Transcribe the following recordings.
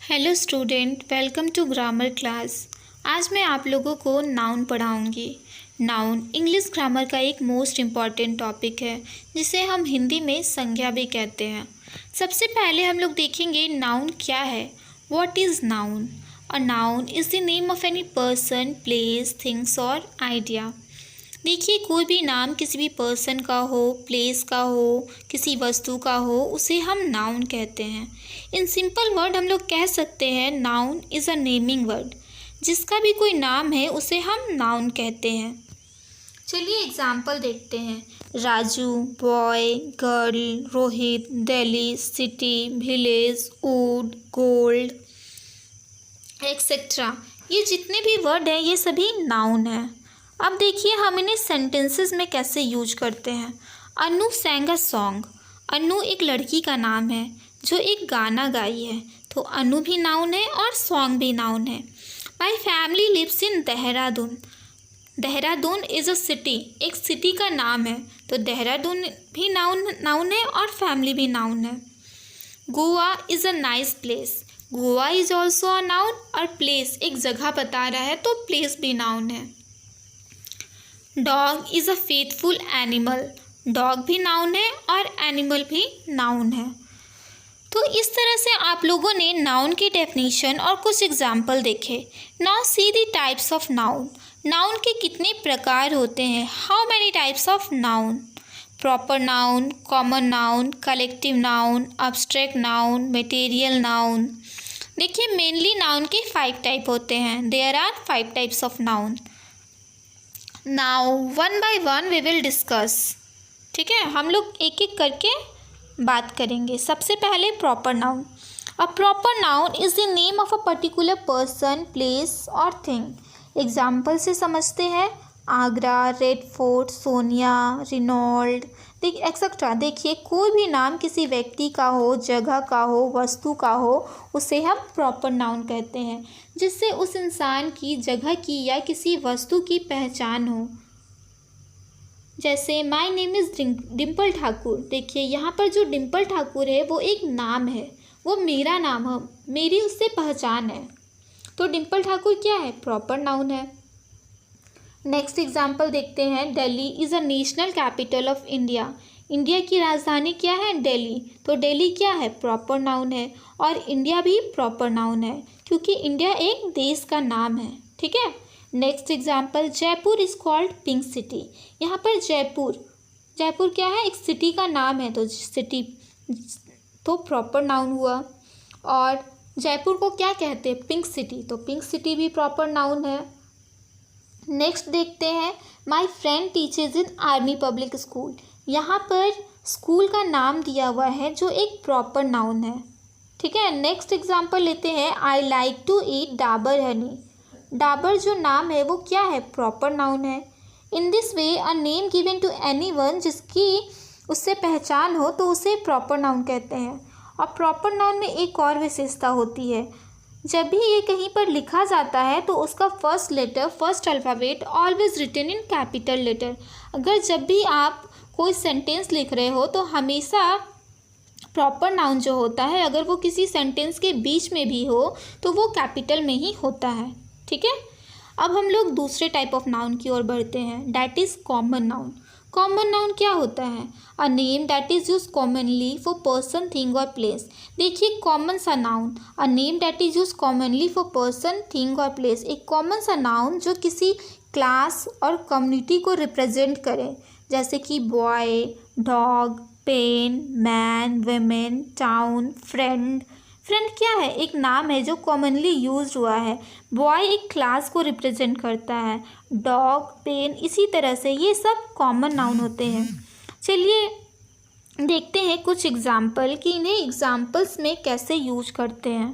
Hello student, welcome to grammar class. आज मैं आप लोगों को नाउन पढ़ाऊंगी। नाउन इंग्लिश ग्रामर का एक मोस्ट इम्पॉर्टेंट टॉपिक है जिसे हम हिंदी में संज्ञा भी कहते हैं। सबसे पहले हम लोग देखेंगे नाउन क्या है। What is noun? A noun is the name of any person, place, things और आइडिया। देखिए, कोई भी नाम किसी भी पर्सन का हो, प्लेस का हो, किसी वस्तु का हो, उसे हम नाउन कहते हैं। इन सिंपल वर्ड हम लोग कह सकते हैं noun is a naming word. जिसका भी कोई नाम है उसे हम नाउन कहते हैं। चलिए एग्जाम्पल देखते हैं। Raju, boy, girl, Rohit, Delhi, city, village, would, gold, etcetera. ये जितने भी वर्ड हैं ये सभी नाउन हैं। अब देखिए हम इन्हें सेंटेंसेस में कैसे यूज करते हैं। अनु सैंग अ सॉन्ग। अनु एक लड़की का नाम है जो एक गाना गाई है, तो अनु भी नाउन है और सॉन्ग भी नाउन है। My family lives in Dehradun. Dehradun is a city, एक सिटी का नाम है, तो देहरादून भी नाउन है और फैमिली भी नाउन है। Goa is a nice place. Goa is also a noun, और प्लेस एक जगह बता रहा है तो प्लेस भी नाउन है। Dog is a faithful animal. Dog भी नाउन है और एनिमल भी नाउन है। तो इस तरह से आप लोगों ने नाउन की डेफिनेशन और कुछ एग्जाम्पल देखे। Now see the types of noun. Noun के कितने प्रकार होते हैं? How many types of noun? Proper noun, common noun, collective noun, abstract noun, material noun. देखिए मेनली नाउन के 5 टाइप होते हैं। There are 5 types of noun. Now one by one we will discuss. ठीक है, हम लोग एक एक करके बात करेंगे। सबसे पहले proper noun. A proper noun is the name of a particular person, place और थिंग। एग्जाम्पल से समझते हैं। Agra, red fort, Sonia, Reynold, etcetera. देखिए कोई भी नाम किसी व्यक्ति का हो, जगह का हो, वस्तु का हो, उसे हम प्रॉपर नाउन कहते हैं, जिससे उस इंसान की, जगह की या किसी वस्तु की पहचान हो। जैसे my name is Dimple Thakur. देखिए यहाँ पर जो डिम्पल ठाकुर है वो एक नाम है, वो मेरा नाम है, मेरी उससे पहचान है, तो डिम्पल ठाकुर क्या है? प्रॉपर नाउन है। नेक्स्ट एग्जाम्पल देखते हैं। Delhi is a national capital of India. India की राजधानी क्या है? दिल्ली, तो दिल्ली क्या है? प्रॉपर नाउन है। और इंडिया भी प्रॉपर नाउन है क्योंकि इंडिया एक देश का नाम है। ठीक है। Next example, Jaipur is called pink city. यहाँ पर जयपुर क्या है? एक सिटी का नाम है, तो सिटी तो प्रॉपर नाउन हुआ। और जयपुर को क्या कहते हैं? पिंक सिटी, तो पिंक सिटी भी प्रॉपर नाउन है। नेक्स्ट देखते हैं। My friend teachers in army public school. यहाँ पर स्कूल का नाम दिया हुआ है जो एक प्रॉपर नाउन है। ठीक है। नेक्स्ट एग्जाम्पल लेते हैं। I like to eat Dabur honey. Dabur जो नाम है वो क्या है? प्रॉपर नाउन है। In this way a name given to any one, जिसकी उससे पहचान हो तो उसे प्रॉपर नाउन कहते हैं। और प्रॉपर नाउन में एक और विशेषता होती है। जब भी ये कहीं पर लिखा जाता है तो उसका first letter, first alphabet always written in capital letter. अगर जब भी आप कोई सेंटेंस लिख रहे हो तो हमेशा प्रॉपर नाउन जो होता है, अगर वो किसी सेंटेंस के बीच में भी हो तो वो कैपिटल में ही होता है। ठीक है। अब हम लोग दूसरे टाइप ऑफ नाउन की ओर बढ़ते हैं, that is common noun. Common noun क्या होता है? A name that is use commonly for person, thing और प्लेस। देखिए कॉमन सा noun, a name that is use commonly for person, thing और प्लेस। एक कॉमन सा नाउन जो किसी क्लास और कम्युनिटी को रिप्रेजेंट करे, जैसे कि boy, dog, pen, man, women, town, friend. Friend क्या है? एक नाम है जो कॉमनली यूज हुआ है। बॉय एक क्लास को रिप्रेजेंट करता है, डॉग, पेन, इसी तरह से ये सब कॉमन नाउन होते हैं। चलिए देखते हैं कुछ एग्जाम्पल कि इन्हें एग्जाम्पल्स में कैसे यूज करते हैं।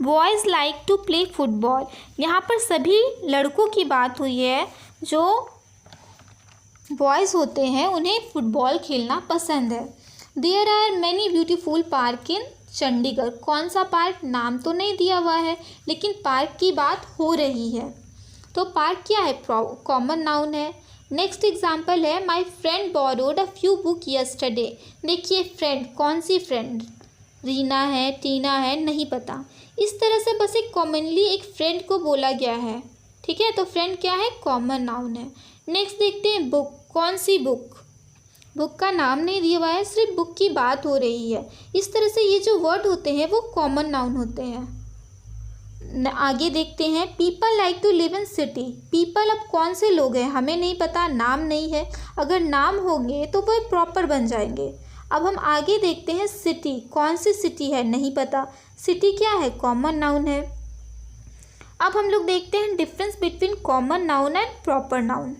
Boys like to play football. यहाँ पर सभी लड़कों की बात हुई है। जो बॉयज़ होते हैं उन्हें फुटबॉल खेलना पसंद है। There are many beautiful park in Chandigarh. कौन सा पार्क? नाम तो नहीं दिया हुआ है, लेकिन पार्क की बात हो रही है, तो पार्क क्या है? कॉमन नाउन है। नेक्स्ट एग्जाम्पल है। My friend borrowed a few book yesterday. देखिए फ्रेंड, कौन सी फ्रेंड? रीना है, टीना है, नहीं पता। इस तरह से बस एक कॉमनली एक फ्रेंड को बोला गया है। ठीक है, तो फ्रेंड क्या है? कॉमन नाउन है। नेक्स्ट देखते हैं बुक। कौन सी बुक? बुक का नाम नहीं दिया हुआ है, सिर्फ बुक की बात हो रही है। इस तरह से ये जो वर्ड होते हैं वो कॉमन नाउन होते हैं। आगे देखते हैं people like to live in city. People अब कौन से लोग हैं हमें नहीं पता, नाम नहीं है। अगर नाम होंगे तो वो प्रॉपर बन जाएंगे। अब हम आगे देखते हैं सिटी। कौन सी सिटी है? नहीं पता। सिटी क्या है? कॉमन नाउन है। अब हम लोग देखते हैं difference between common noun and proper noun.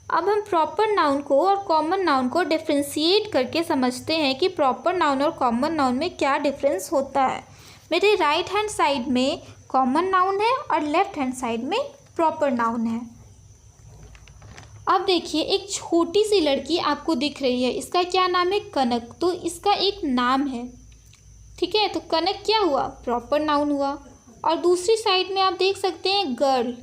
अब हम प्रॉपर नाउन को और कॉमन नाउन को डिफ्रेंशिएट करके समझते हैं कि प्रॉपर नाउन और कॉमन नाउन में क्या डिफरेंस होता है। मेरे राइट हैंड साइड में कॉमन नाउन है और लेफ्ट हैंड साइड में प्रॉपर नाउन है। अब देखिए एक छोटी सी लड़की आपको दिख रही है, इसका क्या नाम है? कनक। तो इसका एक नाम है। ठीक है, तो कनक क्या हुआ? प्रॉपर नाउन हुआ। और दूसरी साइड में आप देख सकते हैं गर्ल।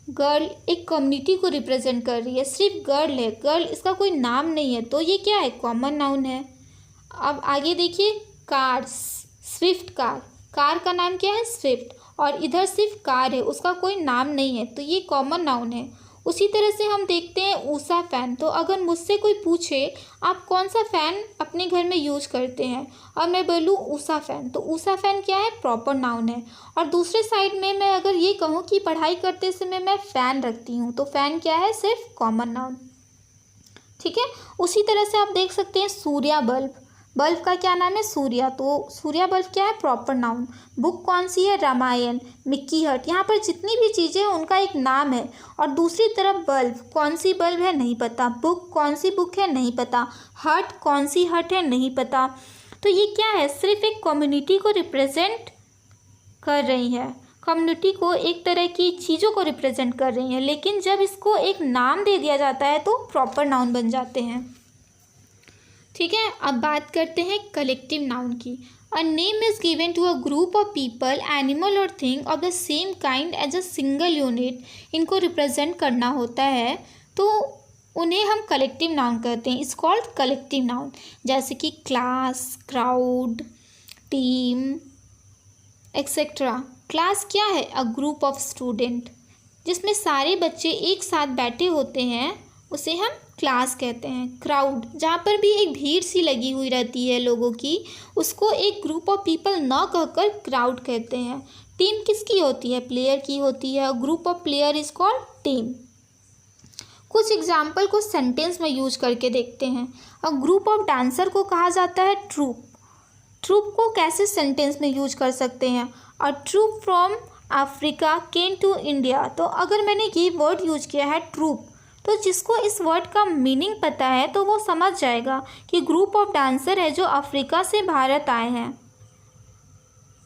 गर्ल एक कम्युनिटी को रिप्रेजेंट कर रही है, सिर्फ गर्ल है, गर्ल इसका कोई नाम नहीं है, तो ये क्या है? कॉमन नाउन है। अब आगे देखिए कार्स। स्विफ्ट कार, कार का नाम क्या है? स्विफ्ट। और इधर सिर्फ कार है, उसका कोई नाम नहीं है, तो ये कॉमन नाउन है। उसी तरह से हम देखते हैं ऊषा फ़ैन। तो अगर मुझसे कोई पूछे आप कौन सा फ़ैन अपने घर में यूज करते हैं और मैं बोलूँ ऊषा फ़ैन, तो ऊषा फ़ैन क्या है? प्रॉपर नाउन है। और दूसरे साइड में मैं अगर ये कहूँ कि पढ़ाई करते समय मैं फ़ैन रखती हूँ, तो फ़ैन क्या है? सिर्फ कॉमन नाउन। ठीक है, उसी तरह से आप देख सकते हैं सूर्या बल्ब। बल्ब का क्या नाम है? सूर्या। तो सूर्या बल्ब क्या है? Proper noun. बुक कौन सी है? रामायण, मिक्की हट। यहाँ पर जितनी भी चीज़ें हैं उनका एक नाम है। और दूसरी तरफ बल्ब, कौन सी बल्ब है? नहीं पता। बुक कौन सी बुक है? नहीं पता। हट कौन सी हट है? नहीं पता। तो ये क्या है? सिर्फ एक कम्युनिटी को रिप्रेजेंट कर रही है, कम्युनिटी को, एक तरह की चीज़ों को रिप्रेजेंट कर रही हैं। लेकिन जब इसको एक नाम दे दिया जाता है तो प्रॉपर नाउन बन जाते हैं। ठीक है, अब बात करते हैं कलेक्टिव नाउन की। A name is given to a group of people, animal और thing of the same kind as a single unit. इनको रिप्रेजेंट करना होता है तो उन्हें हम कलेक्टिव नाउन कहते हैं। It's called collective noun. जैसे कि class, crowd, team etcetera. Class क्या है? अ ग्रुप ऑफ स्टूडेंट, जिसमें सारे बच्चे एक साथ बैठे होते हैं, उसे हम क्लास कहते हैं। क्राउड, जहाँ पर भी एक भीड़ सी लगी हुई रहती है लोगों की, उसको एक ग्रुप ऑफ पीपल ना कहकर क्राउड कहते हैं। टीम किसकी होती है? प्लेयर की होती है। Group of player is called team. कुछ एग्जाम्पल को सेंटेंस में यूज करके देखते हैं। अ ग्रुप ऑफ डांसर को कहा जाता है ट्रूप। ट्रूप को कैसे सेंटेंस में यूज कर सकते हैं? A troop from Africa came to India. तो अगर मैंने ये वर्ड यूज किया है ट्रूप, तो जिसको इस वर्ड का मीनिंग पता है तो वो समझ जाएगा कि ग्रुप ऑफ डांसर है जो अफ्रीका से भारत आए हैं।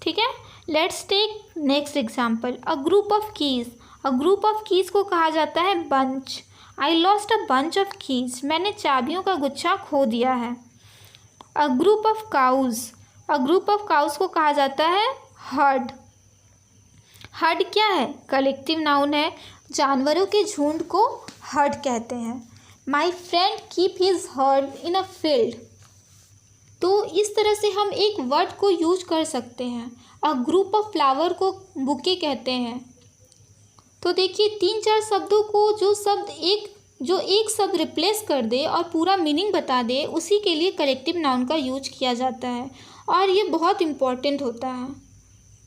ठीक है, let's take next example. A group of keys. A group of keys को कहा जाता है bunch. I lost a bunch of keys. मैंने चाबियों का गुच्छा खो दिया है। A group of cows. A group of cows को कहा जाता है हर्ड। हर्ड क्या है? कलेक्टिव नाउन है। जानवरों के झुंड को हर्ड कहते हैं। My friend keep his heard in a field. तो इस तरह से हम एक वर्ड को यूज कर सकते हैं। अ ग्रुप ऑफ फ्लावर को बुके कहते हैं। तो देखिए 3-4 शब्दों को जो एक शब्द रिप्लेस कर दे और पूरा मीनिंग बता दे, उसी के लिए कलेक्टिव नाउन का यूज किया जाता है और ये बहुत इम्पॉर्टेंट होता है।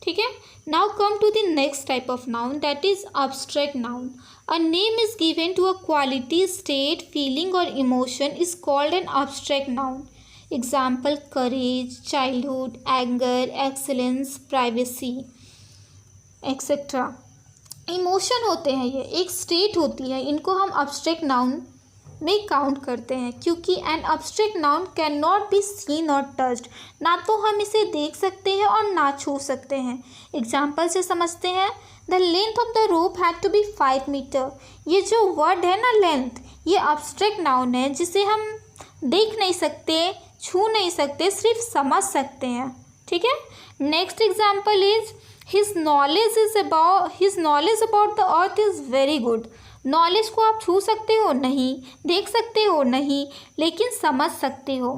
ठीक है, now come to the next type of noun, that is abstract noun. A name is given to a quality, state, feeling और emotion is called an abstract noun. Example courage, childhood, anger, excellence, privacy etcetera. Emotion होते हैं, ये एक state होती है, इनको हम abstract noun में काउंट करते हैं क्योंकि an abstract noun can not be seen और टच्ड। ना तो हम इसे देख सकते हैं और ना छू सकते हैं। एग्जाम्पल से समझते हैं। The length of the rope had to be 5 metre. ये जो वर्ड है ना लेंथ, ये abstract नाउन है जिसे हम देख नहीं सकते, छू नहीं सकते, सिर्फ समझ सकते हैं। ठीक है, next example is his knowledge about the earth is very good. Knowledge को आप छू सकते हो? नहीं। देख सकते हो? नहीं, लेकिन समझ सकते हो।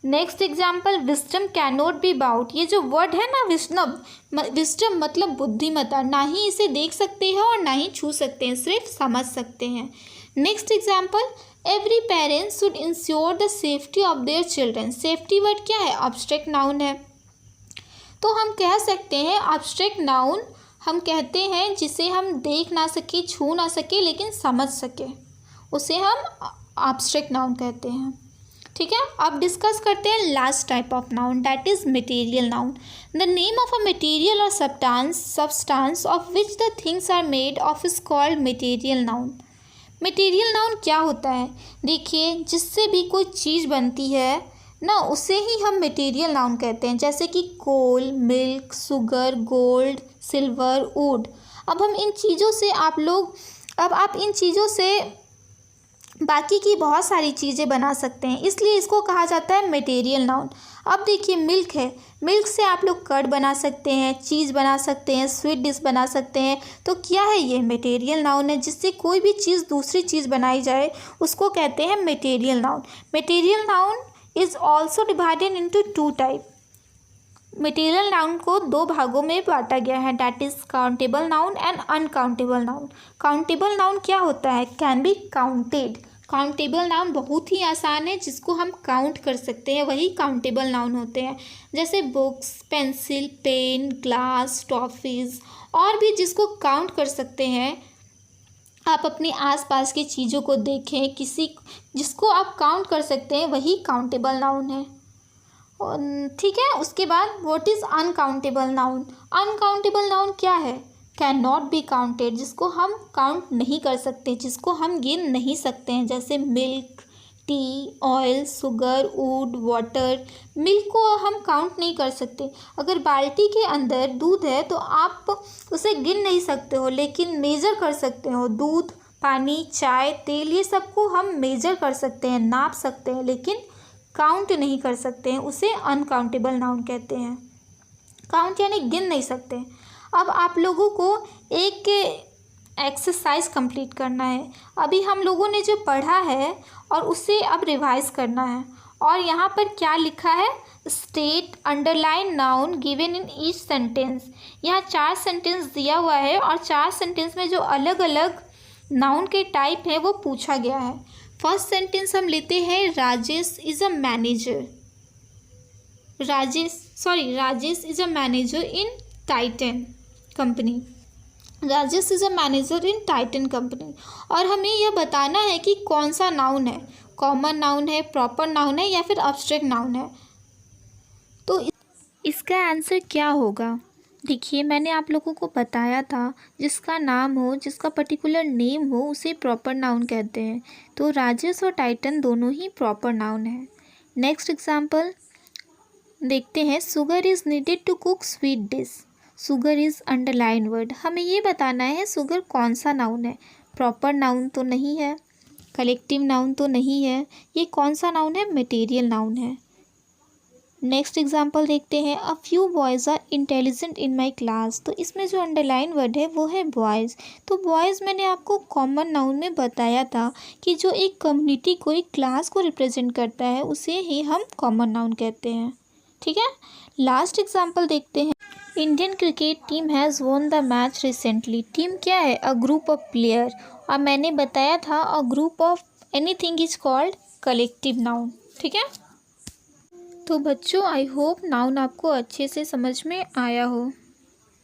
Next example, wisdom can not be bought. ये जो वर्ड है ना विस्डम मतलब बुद्धिमत्ता, ना ही इसे देख सकते हैं और ना ही छू सकते हैं, सिर्फ समझ सकते हैं। Next example, every parents should ensure the safety of their children. Safety word क्या है? एब्स्ट्रैक्ट नाउन है। तो हम कह सकते हैं एब्स्ट्रैक्ट नाउन हम कहते हैं जिसे हम देख ना सके, छू ना सके, लेकिन समझ सके, उसे हम एब्स्ट्रैक्ट नाउन कहते हैं। ठीक है, अब डिस्कस करते हैं last type of noun, that is material noun. The name of a material और substance of which the things are made of is called material noun. Material noun क्या होता है? देखिए, जिससे भी कोई चीज़ बनती है ना, उसे ही हम मटेरियल नाउन कहते हैं, जैसे कि coal, milk, sugar, gold, silver, wood. अब आप इन चीज़ों से बाकी की बहुत सारी चीज़ें बना सकते हैं, इसलिए इसको कहा जाता है मटेरियल नाउन। अब देखिए, मिल्क है, मिल्क से आप लोग कर्ड बना सकते हैं, चीज़ बना सकते हैं, स्वीट डिश बना सकते हैं। तो क्या है? ये मटेरियल नाउन है। जिससे कोई भी चीज़ दूसरी चीज़ बनाई जाए उसको कहते हैं material noun. Material noun is also divided into two type. Material noun को दो भागों में बांटा गया है, that is countable noun and uncountable noun. Countable noun क्या होता है? Can be counted. Countable noun बहुत ही आसान है, जिसको हम काउंट कर सकते हैं, वही काउंटेबल नाउन होते हैं। जैसे books, pencil, pen, glass, toffees, और भी जिसको काउंट कर सकते हैं। आप अपने आसपास की चीज़ों को देखें, जिसको आप काउंट कर सकते हैं, वही काउंटेबल नाउन है। ठीक है, उसके बाद what is uncountable noun. Uncountable noun क्या है? कैन नॉट बी काउंटेड, जिसको हम काउंट नहीं कर सकते, जिसको हम गिन नहीं सकते हैं, जैसे milk, T, oil, sugar, would, water. Milk को हम काउंट नहीं कर सकते। अगर बाल्टी के अंदर दूध है तो आप उसे गिन नहीं सकते हो, लेकिन मेज़र कर सकते हो। दूध, पानी, चाय, तेल, ये सबको हम मेज़र कर सकते हैं, नाप सकते हैं, लेकिन काउंट नहीं कर सकते हैं, उसे अनकाउंटेबल नाउन कहते हैं। काउंट यानी गिन नहीं सकते। अब आप लोगों को एक एक्सरसाइज कंप्लीट करना है। अभी हम लोगों ने जो पढ़ा है और उसे अब रिवाइज करना है। और यहाँ पर क्या लिखा है? State underline noun given in each sentence. यहाँ 4 सेंटेंस दिया हुआ है और 4 सेंटेंस में जो अलग अलग नाउन के टाइप है वो पूछा गया है। फर्स्ट सेंटेंस हम लेते हैं, Rajesh is a manager. Rajesh is a manager in Titan company. Rajesh is a manager in Titan company. और हमें यह बताना है कि कौन सा नाउन है, कॉमन नाउन है, प्रॉपर नाउन है, या फिर एब्स्ट्रैक्ट नाउन है। तो इसका आंसर क्या होगा? देखिए, मैंने आप लोगों को बताया था, जिसका नाम हो, जिसका पर्टिकुलर नेम हो, उसे प्रॉपर नाउन कहते हैं। तो राजेश और टाइटन दोनों ही प्रॉपर नाउन है। नेक्स्ट एग्जाम्पल देखते हैं, sugar is needed to cook sweet dish. Sugar is underline word. हमें ये बताना है शुगर कौन सा नाउन है। प्रॉपर नाउन तो नहीं है, कलेक्टिव नाउन तो नहीं है, ये कौन सा नाउन है? मटेरियल नाउन है। नेक्स्ट एग्जाम्पल देखते हैं, a few boys are intelligent in my class. तो इसमें जो अंडरलाइन वर्ड है वो है बॉयज़। तो बॉयज़ मैंने आपको कॉमन नाउन में बताया था कि जो एक कम्युनिटी को, एक क्लास को रिप्रेजेंट करता है, उसे ही हम कॉमन नाउन कहते हैं। ठीक है, लास्ट एग्जाम्पल देखते हैं, Indian cricket team has won the match recently. Team क्या है? A group of player. और मैंने बताया था अ group of anything is called collective noun. ठीक है, तो बच्चों, आई होप नाउन आपको अच्छे से समझ में आया हो।